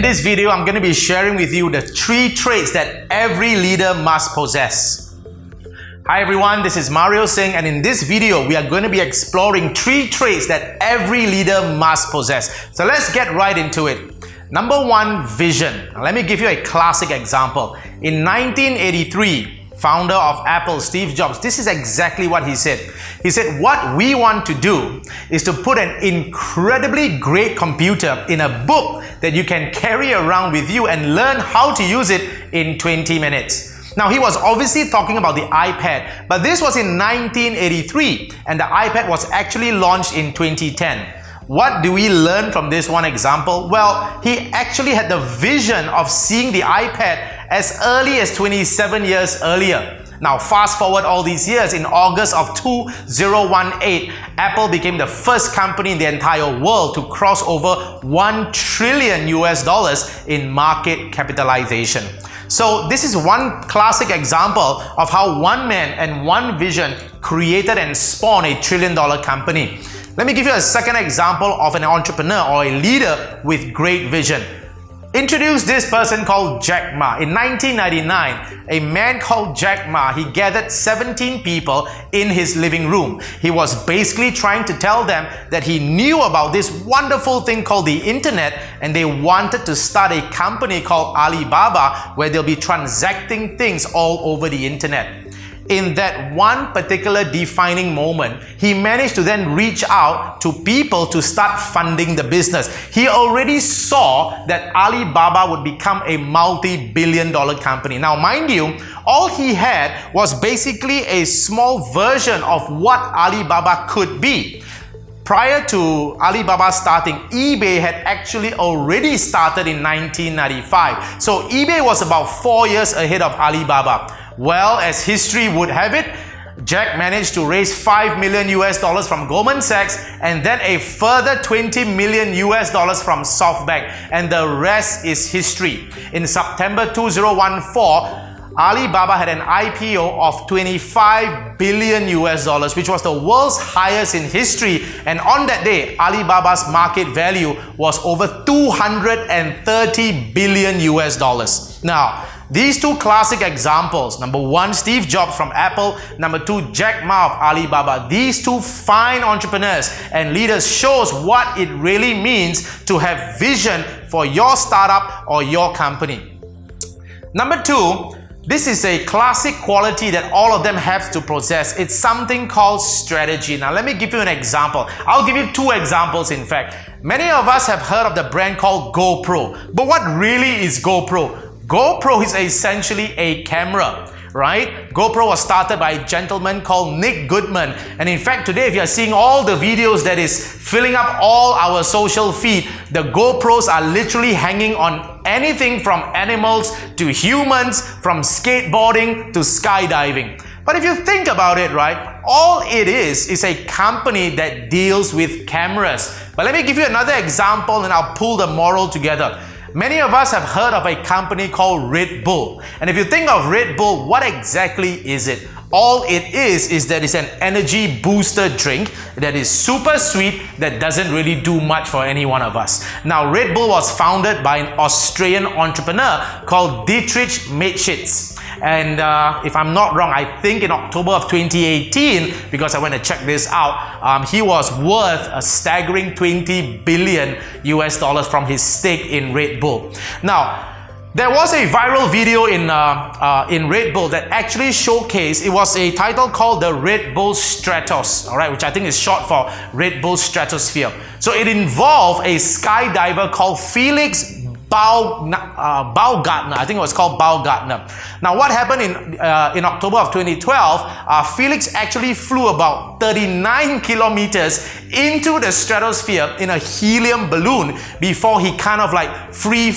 In this video, I'm going to be sharing with you the 3 traits that every leader must possess. Hi everyone, this is Singh, and in this video, we are going to be exploring 3 traits that every leader must possess. So let's get right into it. Number 1, vision. Now, let me give you a classic example. In 1983, founder of Apple, Steve Jobs, this is exactly what he said. He said, what we want to do is to put an incredibly great computer in a book that you can carry around with you and learn how to use it in 20 minutes. Now, he was obviously talking about the iPad, but this was in 1983, and the iPad was actually launched in 2010. What do we learn from this one example? Well, he actually had the vision of seeing the iPad as early as 27 years earlier. Now, fast forward all these years, in August of 2018, Apple became the first company in the entire world to cross over $1 trillion in market capitalization. So this is one classic example of how one man and one vision created and spawned a $1 trillion company. Let me give you a second example of an entrepreneur or a leader with great vision. Introduce this person called Jack Ma. In 1999, a man called Jack Ma, he gathered 17 people in his living room. He was basically trying to tell them that he knew about this wonderful thing called the internet, and they wanted to start a company called Alibaba where they'll be transacting things all over the internet. In that one particular defining moment, he managed to then reach out to people to start funding the business. He already saw that Alibaba would become a multi-billion-dollar company. Now, mind you, all he had was basically a small version of what Alibaba could be. Prior to Alibaba starting, eBay had actually already started in 1995. So eBay was about 4 years ahead of Alibaba. Well, as history would have it, Jack managed to raise $5 million from Goldman Sachs and then a further $20 million from SoftBank, and the rest is history. In September 2014, Alibaba had an IPO of $25 billion, which was the world's highest in history, and on that day, Alibaba's market value was over $230 billion. Now, these 2 classic examples, number 1, Steve Jobs from Apple, number 2, Jack Ma of Alibaba, these 2 fine entrepreneurs and leaders shows what it really means to have vision for your startup or your company. Number 2, this is a classic quality that all of them have to possess. It's something called strategy. Now, let me give you an example. I'll give you 2 examples, in fact. Many of us have heard of the brand called GoPro. But what really is GoPro? GoPro is essentially a camera, right? GoPro was started by a gentleman called Nick Goodman. And in fact, today, if you're seeing all the videos that is filling up all our social feed, the GoPros are literally hanging on anything from animals to humans, from skateboarding to skydiving. But if you think about it, right, all it is a company that deals with cameras. But let me give you another example and I'll pull the moral together. Many of us have heard of a company called Red Bull. And if you think of Red Bull, what exactly is it? All it is that it's an energy booster drink that is super sweet that doesn't really do much for any one of us. Now, Red Bull was founded by an Australian entrepreneur called Dietrich Mateschitz. And if I'm not wrong, I think in October of 2018, because I went to check this out, he was worth a staggering $20 billion from his stake in Red Bull. Now, there was a viral video in Red Bull that actually showcased, it was a title called the Red Bull Stratos, all right, which I think is short for Red Bull Stratosphere. So it involved a skydiver called Felix Baumgartner. I think it was called Baumgartner. Now, what happened in October of 2012, Felix actually flew about 39 kilometers into the stratosphere in a helium balloon before he kind of like free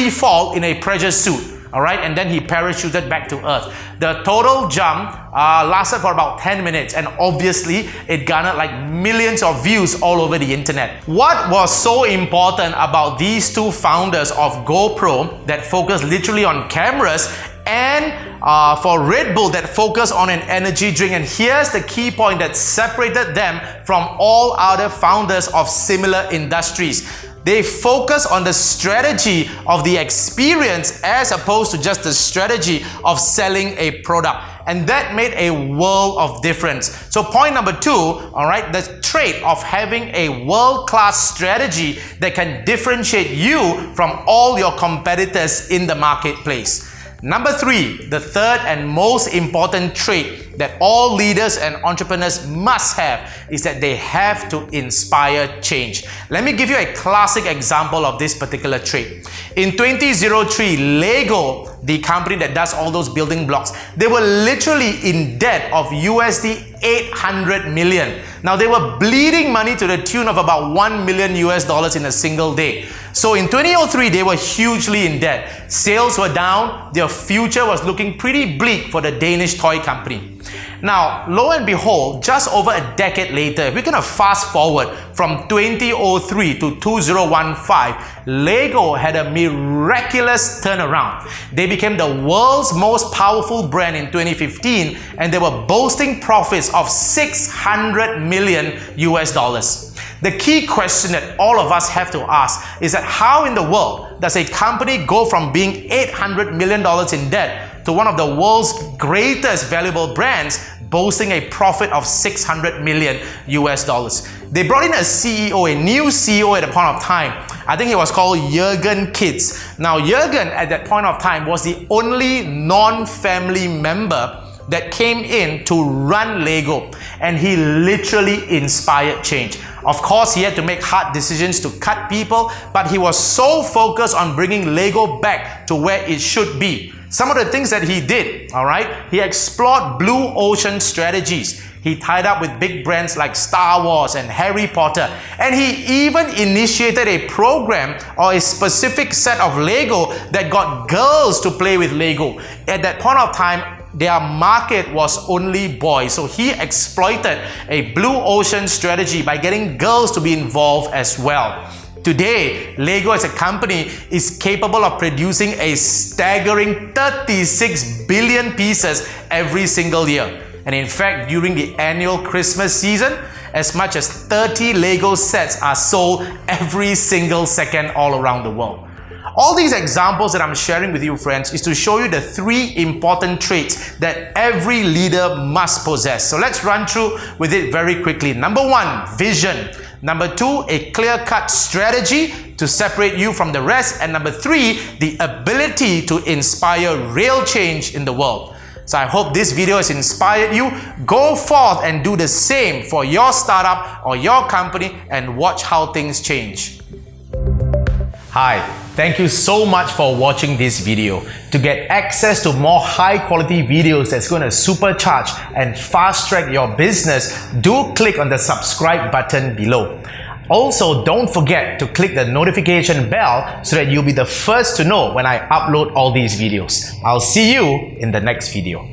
fall in a pressure suit. All right, and then he parachuted back to Earth. The total jump lasted for about 10 minutes, and obviously it garnered like millions of views all over the internet. What was so important about these 2 founders of GoPro that focused literally on cameras and for Red Bull that focused on an energy drink? And here's the key point that separated them from all other founders of similar industries. They focus on the strategy of the experience as opposed to just the strategy of selling a product. And that made a world of difference. So point number 2, all right, the trait of having a world-class strategy that can differentiate you from all your competitors in the marketplace. Number 3, the third and most important trait that all leaders and entrepreneurs must have is that they have to inspire change. Let me give you a classic example of this particular trait. In 2003, Lego, the company that does all those building blocks, they were literally in debt of USD 800 million. Now they were bleeding money to the tune of about $1 million in a single day. So in 2003, they were hugely in debt. Sales were down. Their future was looking pretty bleak for the Danish toy company. Now, lo and behold, just over a decade later, if we're going to fast forward from 2003 to 2015, Lego had a miraculous turnaround. They became the world's most powerful brand in 2015, and they were boasting profits of $600 million. The key question that all of us have to ask is that how in the world does a company go from being $800 million in debt to one of the world's greatest valuable brands boasting a profit of $600 million? They brought in a CEO, a new CEO at a point of time. I think he was called Jürgen Kitz. Now Jürgen at that point of time was the only non-family member that came in to run Lego, and he literally inspired change. Of course, he had to make hard decisions to cut people, but he was so focused on bringing Lego back to where it should be. Some of the things that he did, all right, he explored blue ocean strategies. He tied up with big brands like Star Wars and Harry Potter, and he even initiated a program or a specific set of Lego that got girls to play with Lego. At that point of time, their market was only boys, so he exploited a blue ocean strategy by getting girls to be involved as well. Today, Lego as a company is capable of producing a staggering 36 billion pieces every single year. And in fact, during the annual Christmas season, as much as 30 Lego sets are sold every single second all around the world. All these examples that I'm sharing with you, friends, is to show you the 3 important traits that every leader must possess. So let's run through with it very quickly. Number 1, vision. Number 2, a clear-cut strategy to separate you from the rest. And number 3, the ability to inspire real change in the world. So I hope this video has inspired you. Go forth and do the same for your startup or your company and watch how things change. Hi, thank you so much for watching this video. To get access to more high quality videos that's going to supercharge and fast track your business, do click on the subscribe button below. Also, don't forget to click the notification bell so that you'll be the first to know when I upload all these videos. I'll see you in the next video.